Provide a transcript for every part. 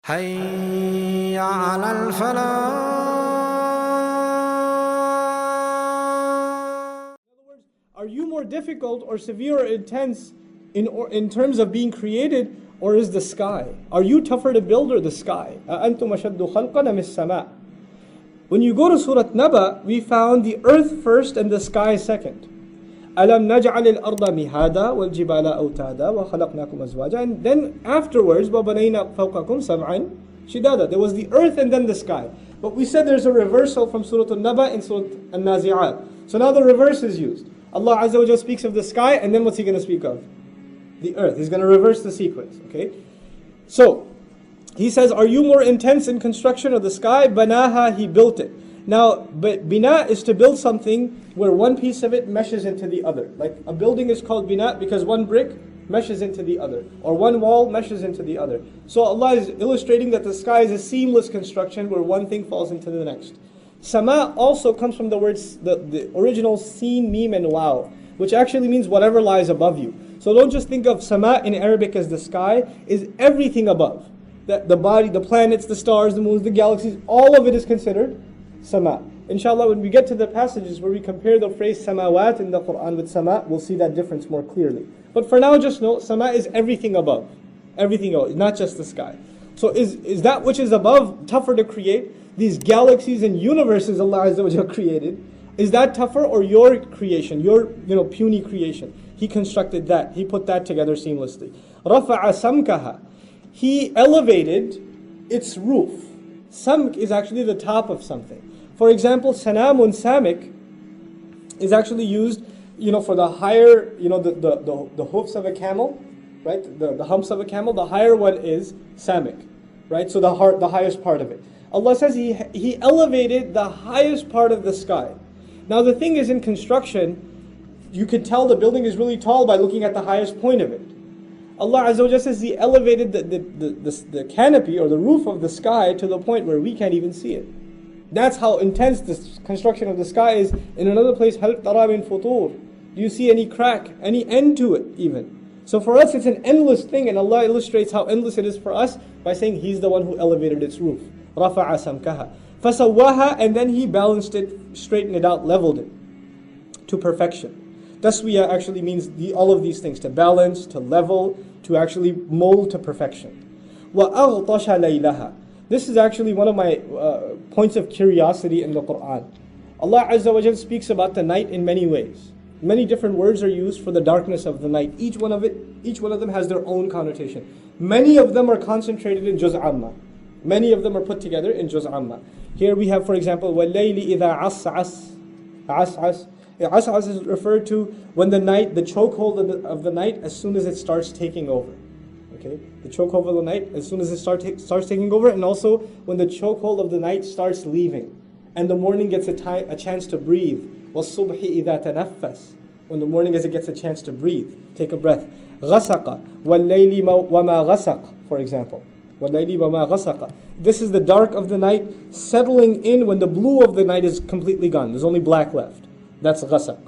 حي على الفلاح. Are you more difficult or severe or intense in terms of being created, or is the sky? Are you tougher to build or the sky? أَأَنْتُمْ أَشَدُّ خَلْقًا أَمِ السَّمَاءِ. When you go to Surah Naba, we found the earth first and the sky second. أَلَمْ نَجْعَلِ الْأَرْضَ مِهَادًا وَالْجِبَالَ أَوْتَادًا وَخَلَقْنَاكُمْ أَزْوَاجًا. And then afterwards, وَبَنَيْنَا فَوْقَكُمْ سَبْعًا شِدَادًا. There was the earth and then the sky. But we said there's a reversal from Surah Naba in Surah An-Nazi'at. So now the reverse is used. Allah Azza wa Jalla speaks of the sky, and then what's He going to speak of? The earth. He's going to reverse the sequence. Okay. So He says, "Are you more intense in construction of the sky?" Banaha, He built it. Now, but bina is to build something where one piece of it meshes into the other. Like a building is called bina because one brick meshes into the other, or one wall meshes into the other. So Allah is illustrating that the sky is a seamless construction where one thing falls into the next. Sama also comes from the words, the original sin, mim, and waw, which actually means whatever lies above you. So don't just think of sama in Arabic as the sky, is everything above. The body, the planets, the stars, the moons, the galaxies, all of it is considered sama. Inshallah, when we get to the passages where we compare the phrase samawat in the Quran with sama, we'll see that difference more clearly. But for now, just know, sama is everything above. Everything else, not just the sky. So is that which is above tougher to create? These galaxies and universes Allah Azza wa Jalla created, is that tougher, or your creation, your puny creation? He constructed that. He put that together seamlessly. رَفَعَ سَمْكَهَا. He elevated its roof. Samk is actually the top of something. For example, sanamun samik is actually used, for the higher, the hoofs of a camel, right? The humps of a camel. The higher one is samik, right? So the highest part of it. Allah says He elevated the highest part of the sky. Now the thing is, in construction, you could tell the building is really tall by looking at the highest point of it. Allah Azza wa Jalla says He elevated the canopy or the roof of the sky to the point where we can't even see it. That's how intense this construction of the sky is. In another place, هَلْ تَرَى مِنْ فُطُورٍ. Do you see any crack, any end to it even? So for us it's an endless thing, and Allah illustrates how endless it is for us by saying He's the one who elevated its roof. رَفَعَ سَمْكَهَا فَسَوَّاهَا. And then He balanced it, straightened it out, leveled it to perfection. Taswiyah actually means all of these things, to balance, to level, to actually mold to perfection. وَأَغْطَشَ لَيْلَهَا. This is actually one of my points of curiosity in the Quran. Allah Azza wa Jalla speaks about the night in many ways. Many different words are used for the darkness of the night. Each one of them has their own connotation. Many of them are concentrated in juz' amma. Many of them are put together in juz' amma. Here we have, for example, وَاللَّيْلِ إِذَا عَسْعَسْ. As'as is referred to when the chokehold of the night, as soon as it starts taking over. Okay, the chokehold of the night, as soon as it starts taking over, and also when the chokehold of the night starts leaving, and the morning gets a chance to breathe. وَالصُّبْحِ إِذَا تَنَفَّسْ. When the morning, as it gets a chance to breathe, take a breath. غَسَقَ وَاللَّيْلِ وَمَا غَسَقَ, for example. وَاللَّيْلِ وَمَا غَسَقَ. This is the dark of the night settling in when the blue of the night is completely gone. There's only black left. That's غَسَق.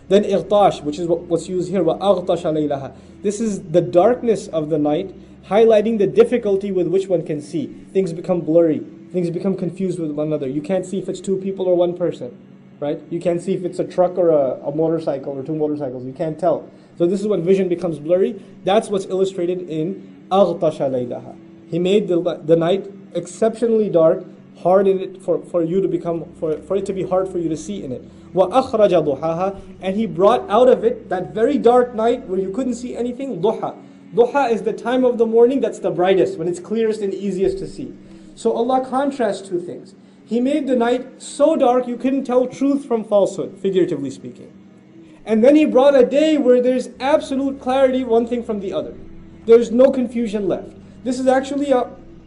Then إِغْطَاش, which is what's used here. وَأَغْطَشَ لَيْلَهَا. This is the darkness of the night, highlighting the difficulty with which one can see. Things become blurry. Things become confused with one another. You can't see if it's two people or one person, right? You can't see if it's a truck or a motorcycle or two motorcycles. You can't tell. So this is when vision becomes blurry. That's what's illustrated in أَغْطَشَ لَيْلَهَا. He made the night exceptionally dark, hard in it for it to be hard for you to see in it. وَأَخْرَجَ ضُحَاهَا. And He brought out of it, that very dark night where you couldn't see anything, duha. Duha is the time of the morning that's the brightest, when it's clearest and easiest to see. So Allah contrasts two things. He made the night so dark you couldn't tell truth from falsehood, figuratively speaking. And then He brought a day where there's absolute clarity, one thing from the other. There's no confusion left. This is actually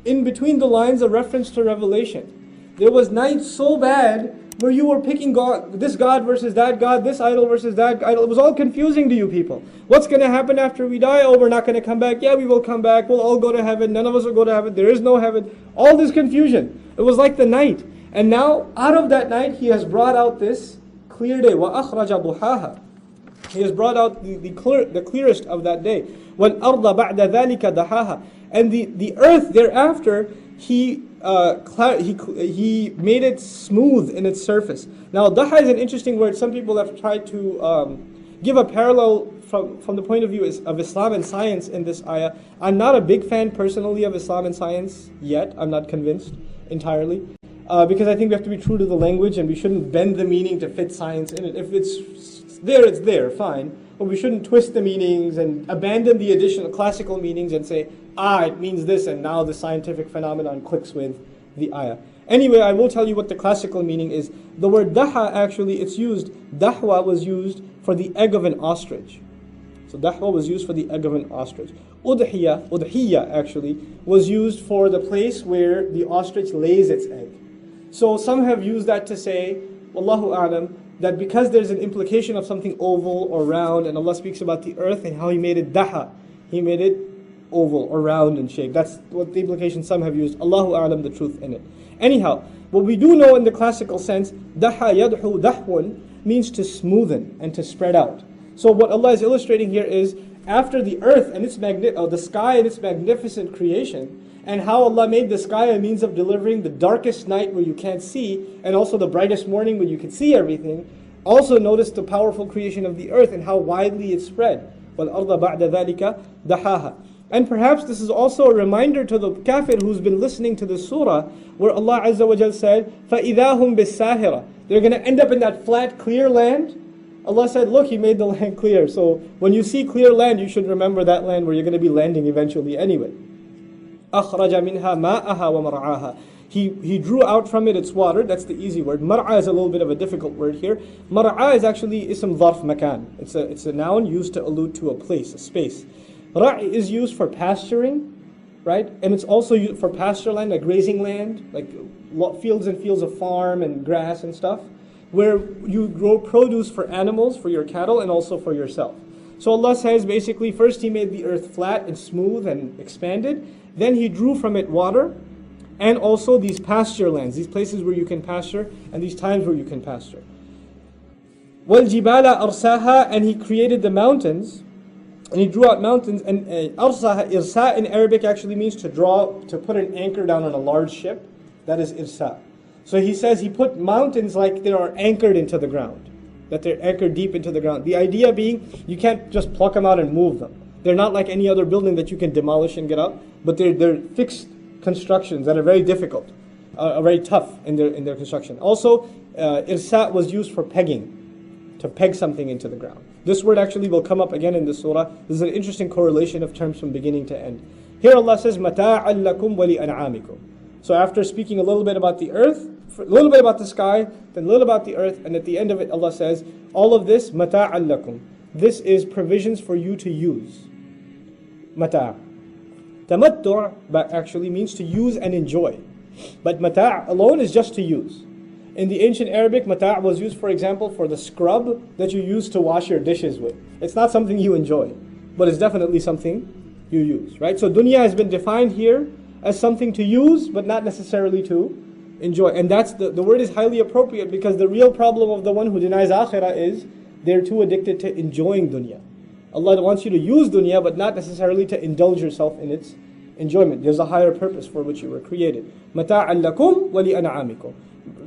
in between the lines a reference to Revelation. There was nights so bad where you were picking this God versus that God, this idol versus that idol. It was all confusing to you people. What's going to happen after we die? Oh, we're not going to come back. Yeah, we will come back. We'll all go to heaven. None of us will go to heaven. There is no heaven. All this confusion. It was like the night. And now, out of that night, He has brought out this clear day. وَأَخْرَجَ ضُحَاهَا. He has brought out the clearest of that day. وَالْأَرْضَ بَعْدَ ذَلِكَ دَحَاهَا. And the earth thereafter, he made it smooth in its surface. Now, daha is an interesting word. Some people have tried to give a parallel from the point of view of Islam and science in this ayah. I'm not a big fan personally of Islam and science yet. I'm not convinced entirely. Because I think we have to be true to the language and we shouldn't bend the meaning to fit science in it. If it's there, fine. But we shouldn't twist the meanings and abandon the additional classical meanings and say, it means this, and now the scientific phenomenon clicks with the ayah. Anyway, I will tell you what the classical meaning is. The word daha, actually, dahwa was used for the egg of an ostrich. So dahwa was used for the egg of an ostrich. Udhiyya actually, was used for the place where the ostrich lays its egg. So some have used that to say, Wallahu a'lam, that because there's an implication of something oval or round, and Allah speaks about the earth and how He made it daha, He made it oval or round in shape. That's what the implication some have used. Allahu a'lam, the truth in it. Anyhow, what we do know in the classical sense, daha yadhu dahwun means to smoothen and to spread out. So what Allah is illustrating here is after the earth and its the sky and its magnificent creation, and how Allah made the sky a means of delivering the darkest night where you can't see, and also the brightest morning when you can see everything. Also notice the powerful creation of the earth and how widely it spread. وَالْأَرْضَ بَعْدَ ذَلِكَ دَحَاهَا. And perhaps this is also a reminder to the kafir who's been listening to the surah, where Allah Azza wa Jal said, فَإِذَا هُمْ بِالسَّاهِرَةِ. They're going to end up in that flat, clear land. Allah said, look, He made the land clear. So when you see clear land, you should remember that land where you're going to be landing eventually anyway. أَخْرَجَ مِنْهَا مَاءَهَا وَمَرْعَاهَا. He drew out from it its water. That's the easy word. Mar'a is a little bit of a difficult word here. Mar'a is actually ism dharf makan. It's a noun used to allude to a place, a space. Ra' is used for pasturing, right? And it's also used for pasture land, like grazing land, like fields and fields of farm and grass and stuff, where you grow produce for animals, for your cattle, and also for yourself. So Allah says basically first He made the earth flat and smooth and expanded. Then He drew from it water and also these pasture lands, these places where you can pasture and these times where you can pasture. وَالْجِبَالَ أَرْسَاهَا. And He created the mountains and He drew out mountains. And أَرْسَاهَا, irsa in Arabic actually means to put an anchor down on a large ship. That is irsa. So He says He put mountains like they are anchored into the ground, that they're anchored deep into the ground. The idea being you can't just pluck them out and move them. They're not like any other building that you can demolish and get up, but they're fixed constructions that are very difficult, very tough in their construction. Also, irsa was used for pegging, to peg something into the ground. This word actually will come up again in the surah. This is an interesting correlation of terms from beginning to end. Here Allah says, مَتَاعًا لَكُمْ وَلِأَنْعَامِكُمْ. So after speaking a little bit about the earth, a little bit about the sky, then a little about the earth, and at the end of it Allah says, all of this, مَتَاعًا لَكُمْ. This is provisions for you to use. Mata'. Tamattu' actually means to use and enjoy. But mata' alone is just to use. In the ancient Arabic, mata' was used, for example, for the scrub that you use to wash your dishes with. It's not something you enjoy, but it's definitely something you use, right? So dunya has been defined here as something to use, but not necessarily to enjoy. And that's the word is highly appropriate because the real problem of the one who denies akhirah is they're too addicted to enjoying dunya. Allah wants you to use dunya, but not necessarily to indulge yourself in its enjoyment. There's a higher purpose for which you were created. مَتَاعًا لَكُمْ وَلِأَنْعَامِكُمْ.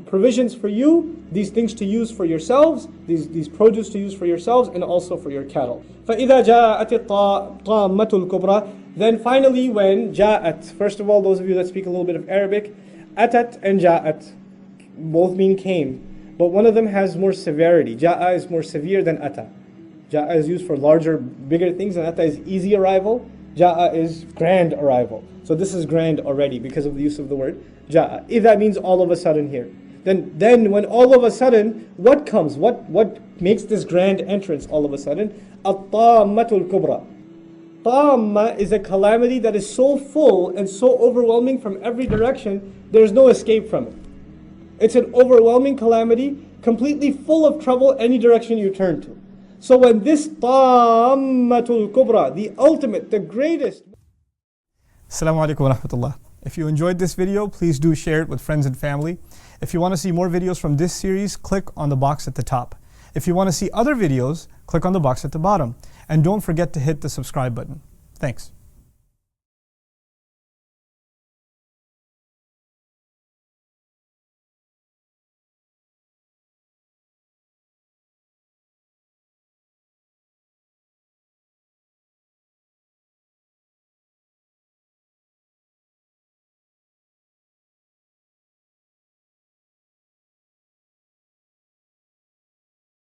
Provisions for you, these things to use for yourselves, these produce to use for yourselves, and also for your cattle. فَإِذَا جَاءَتِ الطَّامَّةُ الْكُبْرَى. Then finally when ja'at, first of all, those of you that speak a little bit of Arabic, atat and ja'at, both mean came, but one of them has more severity. Ja'a is more severe than ata. Ja'a is used for larger, bigger things, and ata is easy arrival. Ja'a is grand arrival. So this is grand already because of the use of the word ja'a. Idha means all of a sudden here. Then when all of a sudden, what comes? What makes this grand entrance all of a sudden? At-tammatul kubra. Tamma is a calamity that is so full and so overwhelming from every direction, there's no escape from it. It's an overwhelming calamity, completely full of trouble any direction you turn to. So when this Tammatul Kubra, the ultimate, the greatest. Assalamu alaikum wa rahmatullah. If you enjoyed this video, please do share it with friends and family. If you want to see more videos from this series, click on the box at the top. If you want to see other videos, click on the box at the bottom. And don't forget to hit the subscribe button. Thanks.